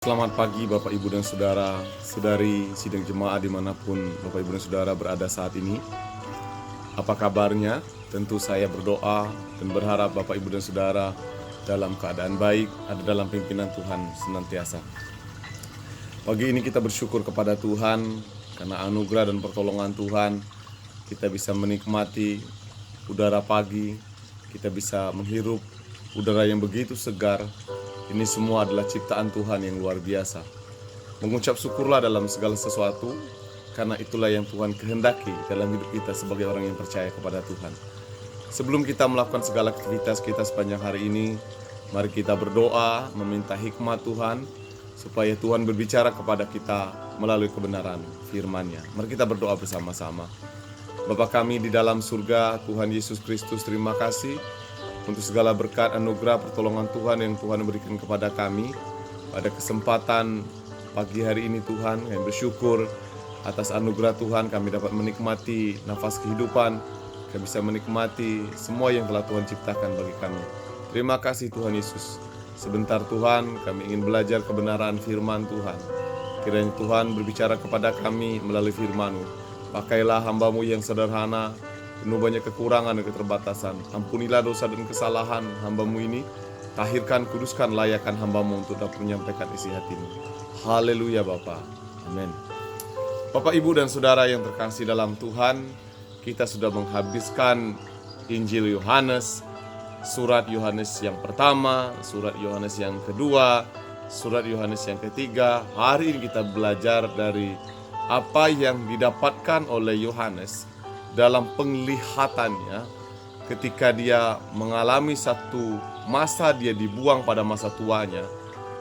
Selamat pagi Bapak Ibu dan Saudara, Saudari sidang jemaat dimanapun Bapak Ibu dan Saudara berada saat ini. Apa kabarnya? Tentu saya berdoa dan berharap Bapak Ibu dan Saudara dalam keadaan baik, ada dalam pimpinan Tuhan senantiasa. Pagi ini kita bersyukur kepada Tuhan karena anugerah dan pertolongan Tuhan. Kita bisa menikmati udara pagi, kita bisa menghirup udara yang begitu segar. Ini semua adalah ciptaan Tuhan yang luar biasa. Mengucap syukurlah dalam segala sesuatu, karena itulah yang Tuhan kehendaki dalam hidup kita sebagai orang yang percaya kepada Tuhan. Sebelum kita melakukan segala aktivitas kita sepanjang hari ini, mari kita berdoa, meminta hikmat Tuhan, supaya Tuhan berbicara kepada kita melalui kebenaran firman-Nya. Mari kita berdoa bersama-sama. Bapa kami di dalam surga, Tuhan Yesus Kristus, terima kasih untuk segala berkat, anugerah, pertolongan Tuhan yang Tuhan berikan kepada kami. Pada kesempatan pagi hari ini Tuhan, kami bersyukur atas anugerah Tuhan, kami dapat menikmati nafas kehidupan, kami bisa menikmati semua yang telah Tuhan ciptakan bagi kami. Terima kasih Tuhan Yesus. Sebentar Tuhan, kami ingin belajar kebenaran firman Tuhan. Kiranya Tuhan berbicara kepada kami melalui firman-Mu. Pakailah hamba-Mu yang sederhana, penuh banyak kekurangan dan keterbatasan. Ampunilah dosa dan kesalahan hamba-Mu ini. Tahirkan, kuduskan, layakkan hamba-Mu untuk dapat menyampaikan isi hati-Mu. Haleluya Bapa. Amin. Bapak, Ibu, dan Saudara yang terkasih dalam Tuhan, kita sudah menghabiskan Injil Yohanes, surat Yohanes yang pertama, surat Yohanes yang kedua, surat Yohanes yang ketiga. Hari ini kita belajar dari apa yang didapatkan oleh Yohanes dalam penglihatannya ketika dia mengalami satu masa dia dibuang pada masa tuanya.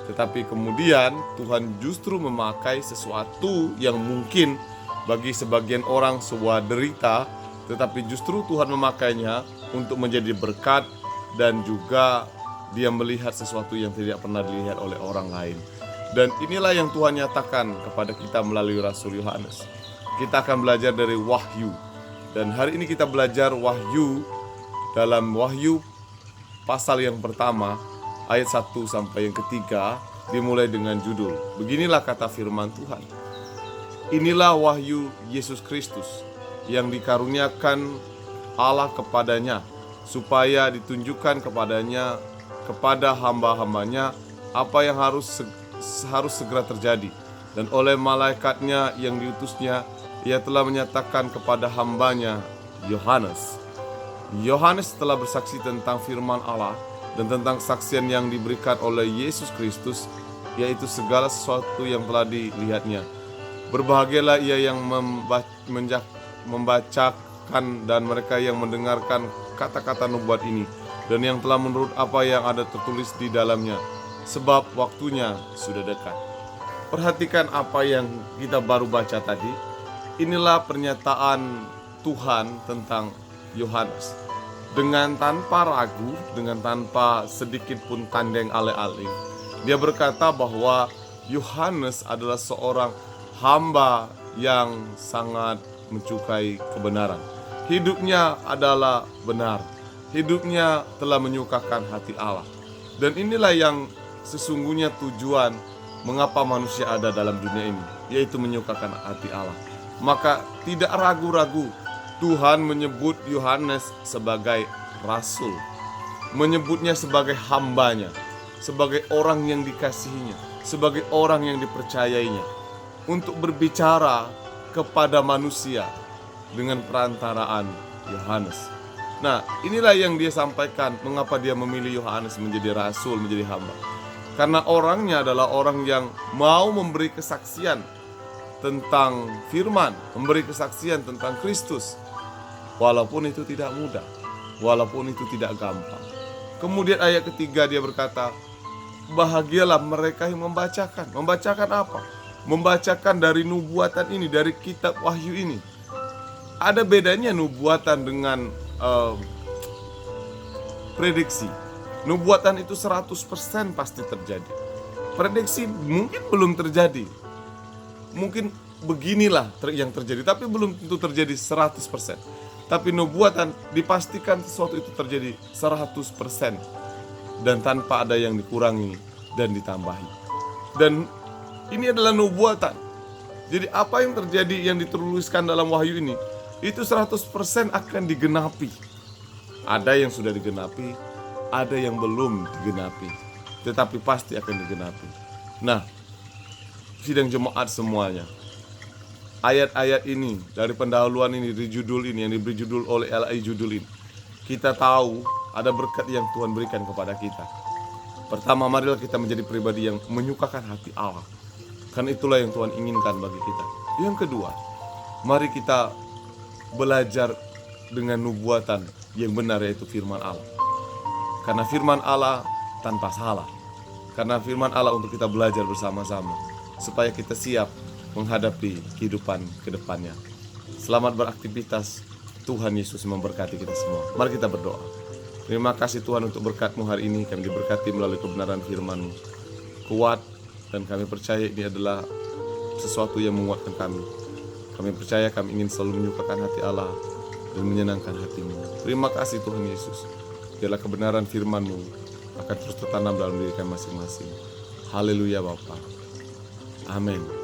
Tetapi kemudian Tuhan justru memakai sesuatu yang mungkin bagi sebagian orang sebuah derita, tetapi justru Tuhan memakainya untuk menjadi berkat, dan juga dia melihat sesuatu yang tidak pernah dilihat oleh orang lain. Dan inilah yang Tuhan nyatakan kepada kita melalui Rasul Yohanes. Kita akan belajar dari Wahyu. Dan hari ini kita belajar Wahyu dalam Wahyu pasal yang pertama ayat 1 sampai yang ketiga, dimulai dengan judul, beginilah kata firman Tuhan. Inilah wahyu Yesus Kristus yang dikaruniakan Allah kepadanya, supaya ditunjukkan kepadanya, kepada hamba-hambanya, apa yang harus segera terjadi. Dan oleh malaikatnya yang diutusnya, ia telah menyatakan kepada hambanya Yohanes. Yohanes telah bersaksi tentang firman Allah dan tentang kesaksian yang diberikan oleh Yesus Kristus, yaitu segala sesuatu yang telah dilihatnya. Berbahagialah ia yang membacakan dan mereka yang mendengarkan kata-kata nubuat ini, dan yang telah menurut apa yang ada tertulis di dalamnya, sebab waktunya sudah dekat. Perhatikan apa yang kita baru baca tadi. Inilah pernyataan Tuhan tentang Yohanes. Dengan tanpa ragu, dengan tanpa sedikit pun tandeng alih-alih, dia berkata bahwa Yohanes adalah seorang hamba yang sangat menyukai kebenaran. Hidupnya adalah benar. Hidupnya telah menyukakan hati Allah. Dan inilah yang sesungguhnya tujuan mengapa manusia ada dalam dunia ini, yaitu menyukakan hati Allah. Maka tidak ragu-ragu Tuhan menyebut Yohanes sebagai rasul, menyebutnya sebagai hambanya, sebagai orang yang dikasihinya, sebagai orang yang dipercayainya, untuk berbicara kepada manusia dengan perantaraan Yohanes. Nah, inilah yang dia sampaikan, mengapa dia memilih Yohanes menjadi rasul, menjadi hamba. Karena orangnya adalah orang yang mau memberi kesaksian tentang firman, memberi kesaksian tentang Kristus, walaupun itu tidak mudah, walaupun itu tidak gampang. Kemudian ayat ketiga dia berkata, bahagialah mereka yang membacakan. Membacakan apa? Membacakan dari nubuatan ini, dari kitab Wahyu ini. Ada bedanya nubuatan dengan prediksi. Nubuatan itu 100% pasti terjadi. Prediksi mungkin belum terjadi. Mungkin beginilah yang terjadi, tapi belum tentu terjadi 100%. Tapi nubuatan dipastikan sesuatu itu terjadi 100% dan tanpa ada yang dikurangi dan ditambahi. Dan ini adalah nubuatan. Jadi apa yang terjadi, yang dituliskan dalam Wahyu ini, itu 100% akan digenapi. Ada yang sudah digenapi, ada yang belum digenapi, tetapi pasti akan digenapi. Nah, sidang jemaat semuanya, ayat-ayat ini, dari pendahuluan ini, di judul ini, yang diberi judul oleh LI judul ini, kita tahu ada berkat yang Tuhan berikan kepada kita. Pertama, marilah kita menjadi pribadi yang menyukakan hati Allah, karena itulah yang Tuhan inginkan bagi kita. Yang kedua, mari kita belajar dengan nubuatan yang benar, yaitu firman Allah. Karena firman Allah tanpa salah. Karena firman Allah untuk kita belajar bersama-sama, supaya kita siap menghadapi kehidupan ke depannya. Selamat beraktivitas. Tuhan Yesus memberkati kita semua. Mari kita berdoa. Terima kasih Tuhan untuk berkat-Mu hari ini. Kami diberkati melalui kebenaran firman-Mu. Kuat, dan kami percaya ini adalah sesuatu yang menguatkan kami. Kami percaya kami ingin selalu menyukakan hati Allah dan menyenangkan hati-Mu. Terima kasih Tuhan Yesus. Biarlah kebenaran firman-Mu akan terus tertanam dalam diri kami masing-masing. Haleluya Bapa. Amin.